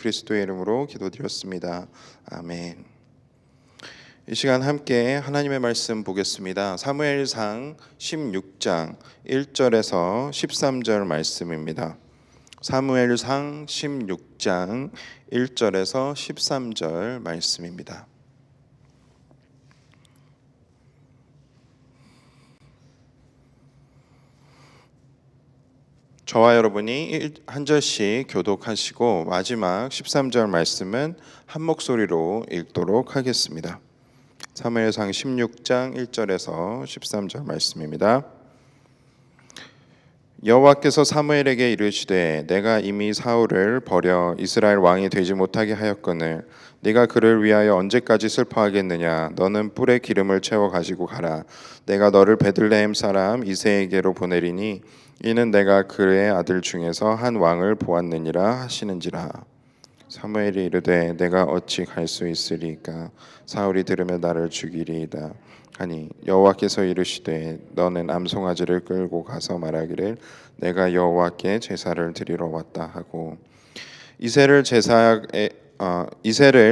그리스도의 이름으로 기도드렸습니다. 아멘. 이 시간 함께 하나님의 말씀 보겠습니다. 사무엘상 16장 1절에서 13절 말씀입니다. 사무엘상 16장 1절에서 13절 말씀입니다. 저와 여러분이 한 절씩 교독하시고 마지막 13절 말씀은 한 목소리로 읽도록 하겠습니다. 사무엘상 16장 1절에서 13절 말씀입니다. 여호와께서 사무엘에게 이르시되 내가 이미 사울을 버려 이스라엘 왕이 되지 못하게 하였거늘 네가 그를 위하여 언제까지 슬퍼하겠느냐. 너는 뿔에 기름을 채워 가지고 가라. 내가 너를 베들레헴 사람 이새에게로 보내리니 이는 내가 그의 아들 중에서 한 왕을 보았느니라 하시는지라. 사무엘이 이르되 내가 어찌 갈 수 있으리까. 사울이 들으며 나를 죽이리이다 하니 여호와께서 이르시되 너는 암송아지를 끌고 가서 말하기를 내가 여호와께 제사를 드리러 왔다 하고 이새를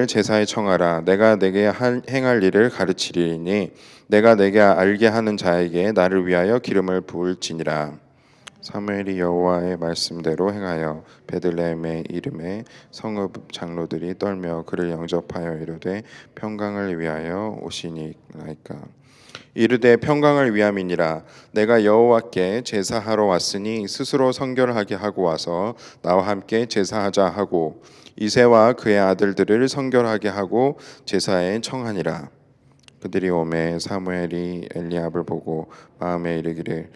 제사에 청하라. 내가 내게 행할 일을 가르치리니 내가 내게 알게 하는 자에게 나를 위하여 기름을 부을지니라. 사무엘이 여호와의 말씀대로 행하여 베들레헴의 이름에 성읍 장로들이 떨며 그를 영접하여 이르되 평강을 위하여 오시니라이까. 이르되 평강을 위함이니라. 내가 여호와께 제사하러 왔으니 스스로 성결하게 하고 와서 나와 함께 제사하자 하고 이새와 그의 아들들을 성결하게 하고 제사에 청하니라. 그들이 오매 사무엘이 엘리압을 보고 마음에 이르기를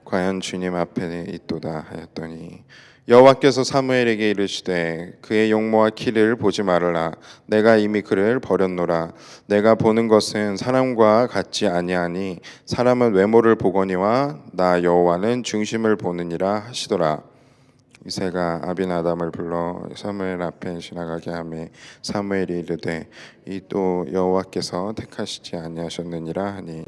과연 주님 앞에 있도다 하였더니 여호와께서 사무엘에게 이르시되 그의 용모와 키를 보지 말으라. 내가 이미 그를 버렸노라. 내가 보는 것은 사람과 같지 아니하니 사람은 외모를 보거니와 나 여호와는 중심을 보느니라 하시더라. 이새가 아비나답을 불러 사무엘 앞에 지나가게 하매 사무엘이 이르되 이 또 여호와께서 택하시지 아니하셨느니라 하니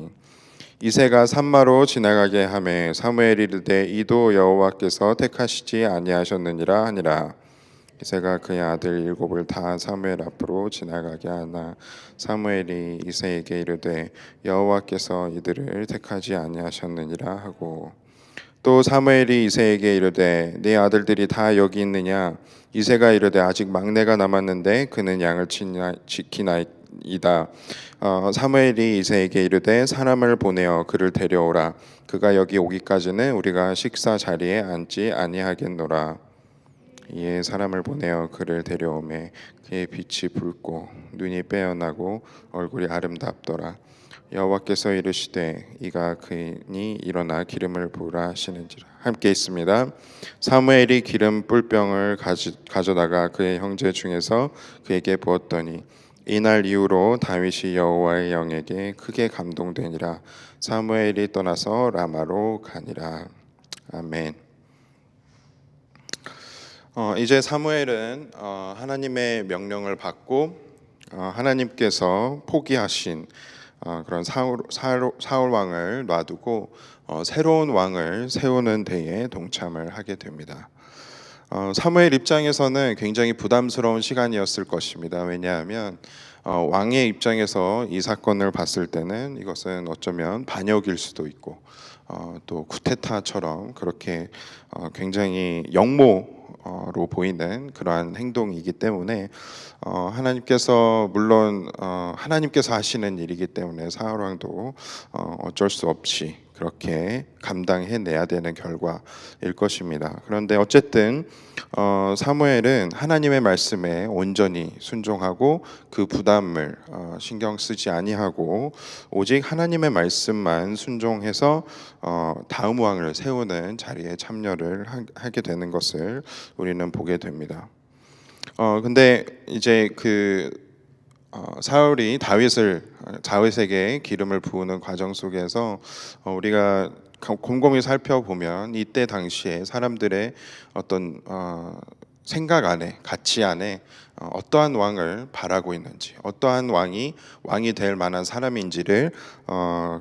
이새가 산마로 지나가게 하매 사무엘이 이르되 이도 여호와께서 택하시지 아니하셨느니라 하니라. 이새가 그의 아들 7을 다 사무엘 앞으로 지나가게 하나 사무엘이 이새에게 이르되 여호와께서 이들을 택하지 아니하셨느니라 하고 또 사무엘이 이새에게 이르되 네 아들들이 다 여기 있느냐. 이새가 이르되 아직 막내가 남았는데 그는 양을 지키나이다. 사무엘이 이새에게 이르되 사람을 보내어 그를 데려오라. 그가 여기 오기까지는 우리가 식사 자리에 앉지 아니하겠노라. 이에 사람을 보내어 그를 데려오매 그의 빛이 붉고 눈이 빼어나고 얼굴이 아름답더라. 여호와께서 이르시되 이가 그니 일어나 기름을 부으라 하시는지라. 함께 있습니다. 사무엘이 기름 뿔병을 가져다가 그의 형제 중에서 그에게 부었더니 이날 이후로 다윗이 여호와의 영에게 크게 감동되니라. 사무엘이 떠나서 라마로 가니라. 아멘. 이제 사무엘은 하나님의 명령을 받고 하나님께서 포기하신 그런 사울 왕을 놔두고 새로운 왕을 세우는 데에 동참을 하게 됩니다. 사무엘 입장에서는 굉장히 부담스러운 시간이었을 것입니다. 왜냐하면 왕의 입장에서 이 사건을 봤을 때는 이것은 어쩌면 반역일 수도 있고 또 쿠데타처럼 그렇게 굉장히 역모로 보이는 그러한 행동이기 때문에 하나님께서 물론 하나님께서 하시는 일이기 때문에 사울 왕도 어쩔 수 없이 그렇게 감당해내야 되는 결과일 것입니다. 그런데 어쨌든 사무엘은 하나님의 말씀에 온전히 순종하고 그 부담을 신경 쓰지 아니하고 오직 하나님의 말씀만 순종해서 다음 왕을 세우는 자리에 참여를 하게 되는 것을 우리는 보게 됩니다. 근데 이제 사울이 다윗에게 기름을 부으는 과정 속에서 우리가 곰곰이 살펴보면 이때 당시에 사람들의 어떤 생각 안에, 가치 안에 어떠한 왕을 바라고 있는지, 어떠한 왕이 될 만한 사람인지를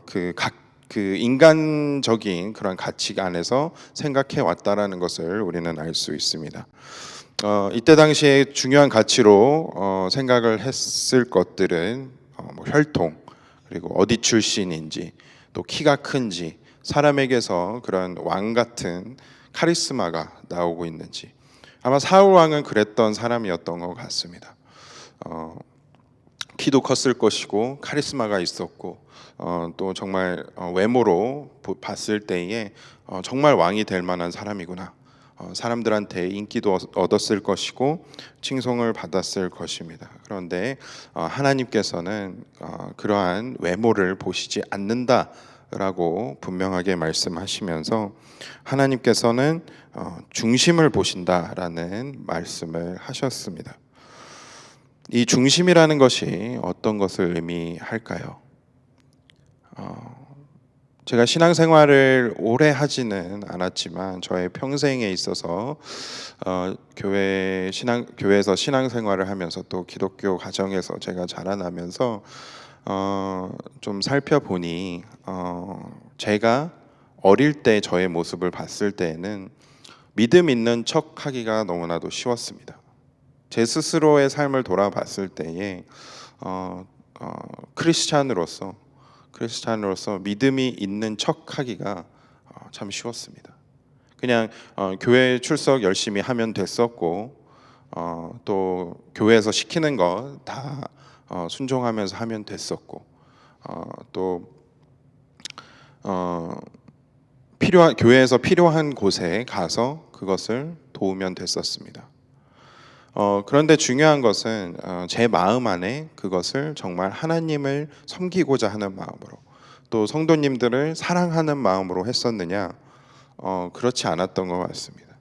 그 인간적인 그런 가치가 안에서 생각해 왔다라는 것을 우리는 알 수 있습니다. 이때 당시에 중요한 가치로 생각을 했을 것들은 뭐 혈통, 그리고 어디 출신인지, 또 키가 큰지, 사람에게서 그런 왕 같은 카리스마가 나오고 있는지. 아마 사울 왕은 그랬던 사람이었던 것 같습니다. 키도 컸을 것이고 카리스마가 있었고 또 정말 외모로 봤을 때에 정말 왕이 될 만한 사람이구나. 사람들한테 인기도 얻었을 것이고 칭송을 받았을 것입니다. 그런데 하나님께서는 그러한 외모를 보시지 않는다라고 분명하게 말씀하시면서 하나님께서는 중심을 보신다라는 말씀을 하셨습니다. 이 중심이라는 것이 어떤 것을 의미할까요? 제가 신앙생활을 오래 하지는 않았지만 저의 평생에 있어서 교회에서 신앙생활을 하면서 또 기독교 가정에서 제가 자라나면서 좀 살펴보니 제가 어릴 때 저의 모습을 봤을 때에는 믿음 있는 척하기가 너무나도 쉬웠습니다. 제 스스로의 삶을 돌아봤을 때에 크리스찬으로서 믿음이 있는 척하기가 참 쉬웠습니다. 그냥 교회 출석 열심히 하면 됐었고 또 교회에서 시키는 거 다 순종하면서 하면 됐었고 또 교회에서 필요한 곳에 가서 그것을 도우면 됐었습니다. 그런데 중요한 것은 제 마음 안에 그것을 정말 하나님을 섬기고자 하는 마음으로, 또 성도님들을 사랑하는 마음으로 했었느냐? 그렇지 않았던 것 같습니다.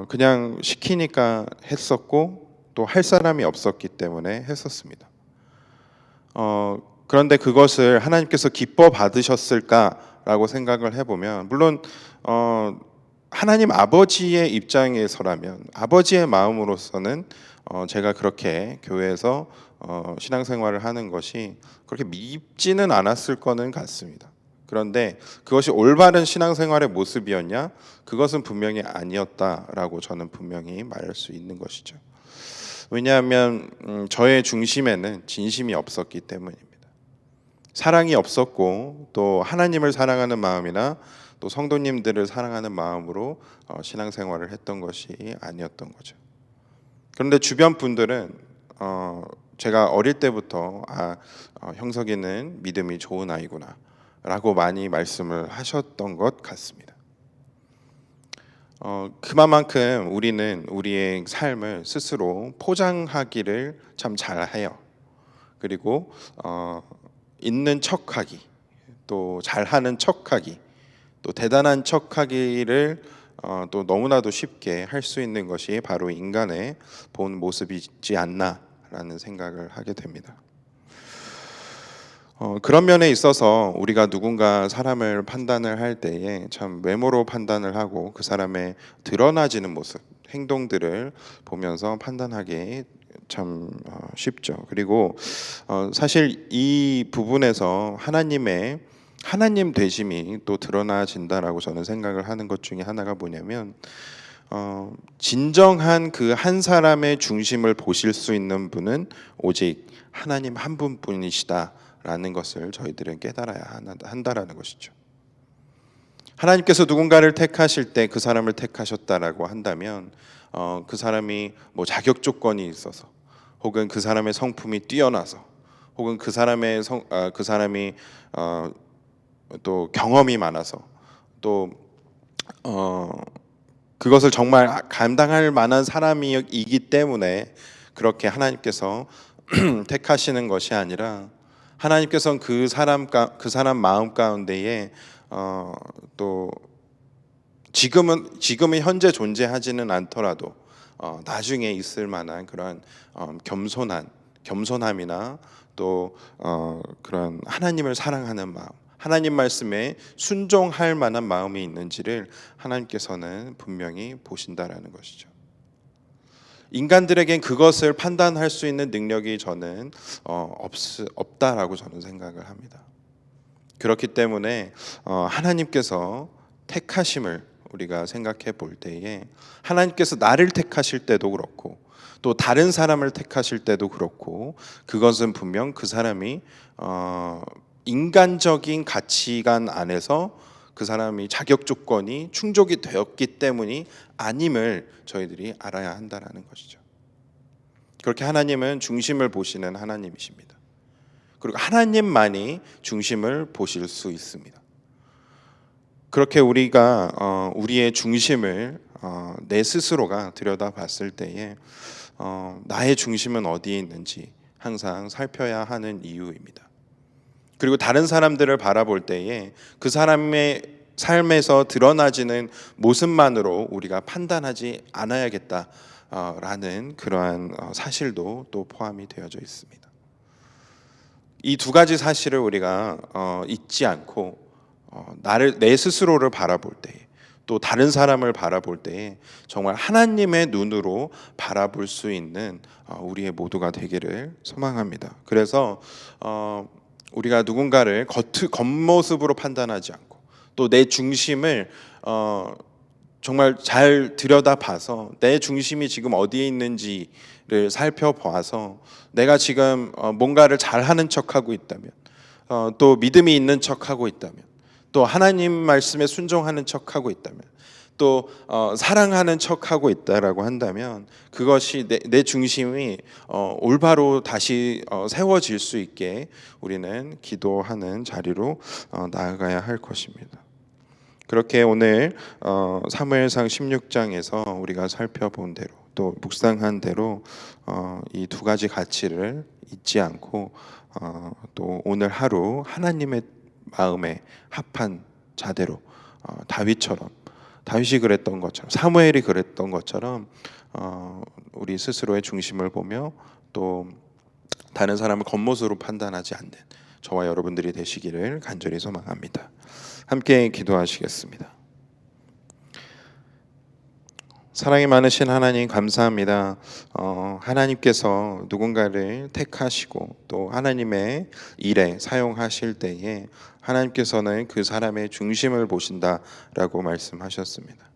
그냥 시키니까 했었고 또 할 사람이 없었기 때문에 했었습니다. 그런데 그것을 하나님께서 기뻐 받으셨을까라고 생각을 해보면, 물론 하나님 아버지의 입장에서라면, 아버지의 마음으로서는 제가 그렇게 교회에서 신앙생활을 하는 것이 그렇게 밉지는 않았을 거는 같습니다. 그런데 그것이 올바른 신앙생활의 모습이었냐? 그것은 분명히 아니었다라고 저는 분명히 말할 수 있는 것이죠. 왜냐하면 저의 중심에는 진심이 없었기 때문입니다. 사랑이 없었고 또 하나님을 사랑하는 마음이나 또 성도님들을 사랑하는 마음으로 신앙생활을 했던 것이 아니었던 거죠. 그런데 주변 분들은 제가 어릴 때부터 형석이는 믿음이 좋은 아이구나 라고 많이 말씀을 하셨던 것 같습니다. 그만큼 우리는 우리의 삶을 스스로 포장하기를 참 잘해요. 그리고 있는 척하기, 또 잘하는 척하기, 또 대단한 척하기를 또 너무나도 쉽게 할 수 있는 것이 바로 인간의 본 모습이지 않나라는 생각을 하게 됩니다. 그런 면에 있어서 우리가 누군가 사람을 판단을 할 때에 참 외모로 판단을 하고 그 사람의 드러나지는 모습, 행동들을 보면서 판단하기 참 쉽죠. 그리고 사실 이 부분에서 하나님 되심이 또 드러나진다라고 저는 생각을 하는 것 중에 하나가 뭐냐면 진정한 그 한 사람의 중심을 보실 수 있는 분은 오직 하나님 한 분뿐이시다라는 것을 저희들은 깨달아야 한다라는 것이죠. 하나님께서 누군가를 택하실 때 그 사람을 택하셨다라고 한다면 그 사람이 뭐 자격 조건이 있어서, 혹은 그 사람의 성품이 뛰어나서, 혹은 그 사람이 또 경험이 많아서, 또 그것을 정말 감당할 만한 사람이기 때문에 그렇게 하나님께서 택하시는 것이 아니라, 하나님께서는 그 사람 마음 가운데에 또 지금은 현재 존재하지는 않더라도 나중에 있을 만한 그런 겸손함이나 또 그런 하나님을 사랑하는 마음, 하나님 말씀에 순종할 만한 마음이 있는지를 하나님께서는 분명히 보신다라는 것이죠. 인간들에겐 그것을 판단할 수 있는 능력이 저는 없다라고 저는 생각을 합니다. 그렇기 때문에 하나님께서 택하심을 우리가 생각해 볼 때에 하나님께서 나를 택하실 때도 그렇고 또 다른 사람을 택하실 때도 그렇고 그것은 분명 그 사람이 인간적인 가치관 안에서 그 사람이 자격 조건이 충족이 되었기 때문이 아님을 저희들이 알아야 한다라는 것이죠. 그렇게 하나님은 중심을 보시는 하나님이십니다. 그리고 하나님만이 중심을 보실 수 있습니다. 그렇게 우리가 우리의 중심을 내 스스로가 들여다봤을 때에 나의 중심은 어디에 있는지 항상 살펴야 하는 이유입니다. 그리고 다른 사람들을 바라볼 때에 그 사람의 삶에서 드러나지는 모습만으로 우리가 판단하지 않아야겠다라는 그러한 사실도 또 포함이 되어져 있습니다. 이 두 가지 사실을 우리가 잊지 않고 내 스스로를 바라볼 때, 또 다른 사람을 바라볼 때에 정말 하나님의 눈으로 바라볼 수 있는 우리의 모두가 되기를 소망합니다. 그래서 우리가 누군가를 겉모습으로 판단하지 않고 또 내 중심을 정말 잘 들여다봐서 내 중심이 지금 어디에 있는지를 살펴봐서 내가 지금 뭔가를 잘하는 척하고 있다면, 또 믿음이 있는 척하고 있다면, 또 하나님 말씀에 순종하는 척하고 있다면, 또 사랑하는 척하고 있다라고 한다면 그것이 내 중심이 올바로 다시 세워질 수 있게 우리는 기도하는 자리로 나아가야 할 것입니다. 그렇게 오늘 사무엘상 16장에서 우리가 살펴본 대로 또 묵상한 대로 이 두 가지 가치를 잊지 않고 또 오늘 하루 하나님의 마음에 합한 자대로 다윗이 그랬던 것처럼 사무엘이 그랬던 것처럼 우리 스스로의 중심을 보며 또 다른 사람을 겉모습으로 판단하지 않는 저와 여러분들이 되시기를 간절히 소망합니다. 함께 기도하시겠습니다. 사랑이 많으신 하나님 감사합니다. 하나님께서 누군가를 택하시고 또 하나님의 일에 사용하실 때에 하나님께서는 그 사람의 중심을 보신다라고 말씀하셨습니다.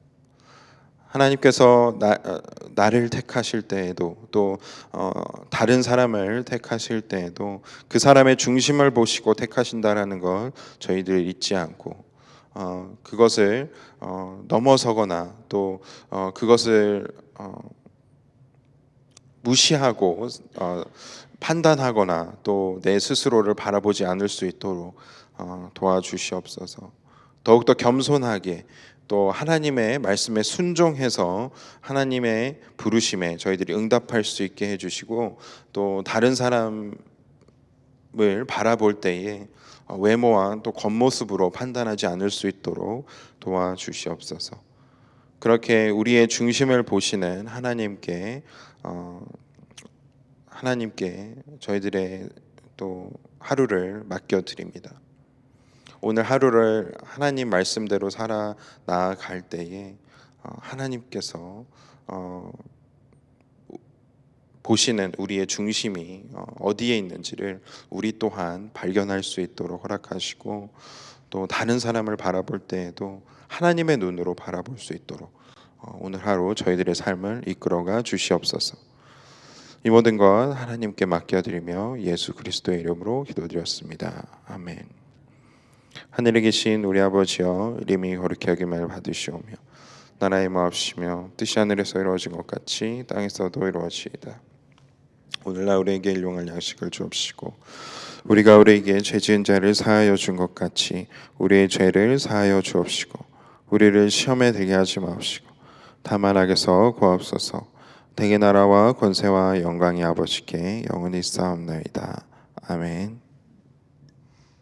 하나님께서 나를 택하실 때에도 또 다른 사람을 택하실 때에도 그 사람의 중심을 보시고 택하신다라는 걸 저희들 잊지 않고 그것을 넘어서거나 또 그것을 무시하고 판단하거나 또 내 스스로를 바라보지 않을 수 있도록 도와주시옵소서. 더욱더 겸손하게 또 하나님의 말씀에 순종해서 하나님의 부르심에 저희들이 응답할 수 있게 해주시고 또 다른 사람을 바라볼 때에 외모와 또 겉모습으로 판단하지 않을 수 있도록 도와주시옵소서. 그렇게 우리의 중심을 보시는 하나님께 저희들의 또 하루를 맡겨드립니다. 오늘 하루를 하나님 말씀대로 살아 나아갈 때에 하나님께서 보시는 우리의 중심이 어디에 있는지를 우리 또한 발견할 수 있도록 허락하시고 또 다른 사람을 바라볼 때에도 하나님의 눈으로 바라볼 수 있도록 오늘 하루 저희들의 삶을 이끌어가 주시옵소서. 이 모든 것 하나님께 맡겨드리며 예수 그리스도의 이름으로 기도드렸습니다. 아멘. 하늘에 계신 우리 아버지여, 이름이 거룩히 여김을 받으시오며 나라의 마옵시며 뜻이 하늘에서 이루어진 것 같이 땅에서도 이루어지이다. 오늘날 우리에게 일용할 양식을 주옵시고 우리가 우리에게 죄 지은 자를 사하여 준 것 같이 우리의 죄를 사하여 주옵시고 우리를 시험에 들게 하지 마옵시고 다만 악에서 구하옵소서. 대개 나라와 권세와 영광이 아버지께 영원히 있사옵나이다. 아멘.